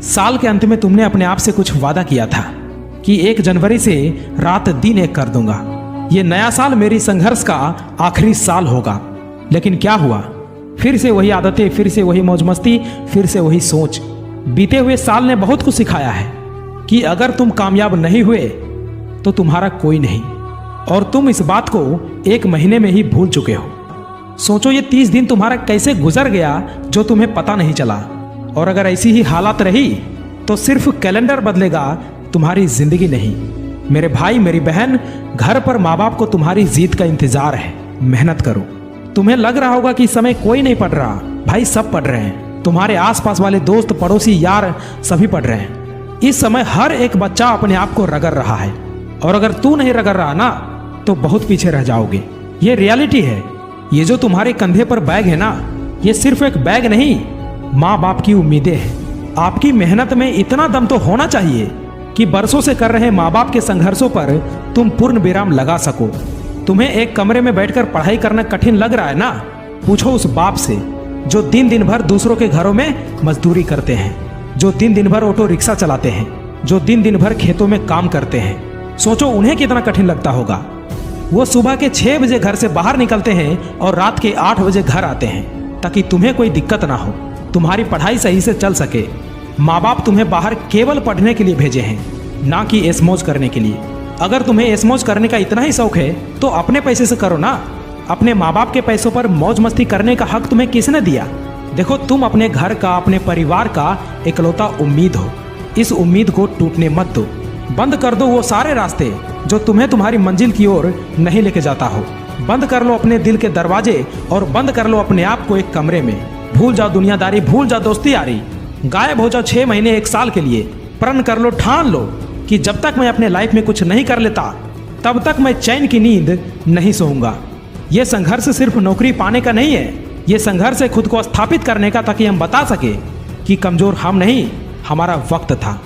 साल के अंत में तुमने अपने आप से कुछ वादा किया था कि 1 जनवरी से रात दिन एक कर दूंगा। ये नया साल मेरी संघर्ष का आखिरी साल होगा। लेकिन क्या हुआ? फिर से वही आदतें, फिर से वही मौज मस्ती, फिर से वही सोच। बीते हुए साल ने बहुत कुछ सिखाया है कि अगर तुम कामयाब नहीं हुए तो तुम्हारा कोई नहीं, और तुम इस बात को 1 महीने में ही भूल चुके हो। सोचो ये 30 दिन तुम्हारा कैसे गुजर गया जो तुम्हें पता नहीं चला। और अगर ऐसी ही हालात रही तो सिर्फ कैलेंडर बदलेगा, तुम्हारी जिंदगी नहीं। मेरे भाई मेरी बहन, घर पर माँ बाप को तुम्हारी जीत का इंतजार है। मेहनत करो। तुम्हें लग रहा होगा कि समय कोई नहीं पढ़ रहा, भाई सब पढ़ रहे हैं। तुम्हारे आसपास वाले दोस्त, पड़ोसी, यार सभी पढ़ रहे हैं। इस समय हर एक बच्चा अपने आप को रगड़ रहा है, और अगर तू नहीं रगड़ रहा ना तो बहुत पीछे रह जाओगे। ये रियलिटी है। ये जो तुम्हारे कंधे पर बैग है ना, ये सिर्फ एक बैग नहीं, माँ बाप की उम्मीदें हैं। आपकी मेहनत में इतना दम तो होना चाहिए कि बरसों से कर रहे माँ बाप के संघर्षों पर तुम पूर्ण विराम लगा सको। तुम्हें एक कमरे में बैठकर पढ़ाई करना कठिन लग रहा है ना, पूछो उस बाप से जो दिन दिन भर दूसरों के घरों में मजदूरी करते हैं, जो दिन दिन भर ऑटो रिक्शा चलाते हैं, जो दिन दिन भर खेतों में काम करते हैं। सोचो उन्हें कितना कठिन लगता होगा। वो सुबह के 6 बजे घर से बाहर निकलते हैं और रात के 8 बजे घर आते हैं ताकि तुम्हें कोई दिक्कत ना हो, तुम्हारी पढ़ाई सही से चल सके। माँ बाप तुम्हें बाहर केवल पढ़ने के लिए भेजे हैं, ना कि ऐशमौज करने के लिए। अगर तुम्हें ऐशमौज करने का इतना ही शौक है तो अपने पैसे से करो ना। अपने माँ बाप के पैसों पर मौज मस्ती करने का हक तुम्हें किसने दिया? देखो तुम अपने घर का, अपने परिवार का इकलौता उम्मीद हो। इस उम्मीद को टूटने मत दो। बंद कर दो वो सारे रास्ते जो तुम्हें तुम्हारी मंजिल की ओर नहीं लेके जाता हो। बंद कर लो अपने दिल के दरवाजे और बंद कर लो अपने आप को एक कमरे में। भूल जाओ दुनियादारी, भूल जाओ दोस्ती यारी, गायब हो जाओ 6 महीने 1 साल के लिए। प्रण कर लो, ठान लो कि जब तक मैं अपने लाइफ में कुछ नहीं कर लेता तब तक मैं चैन की नींद नहीं सोऊंगा। ये संघर्ष सिर्फ नौकरी पाने का नहीं है, ये संघर्ष है खुद को स्थापित करने का, ताकि हम बता सके कि कमजोर हम नहीं, हमारा वक्त था।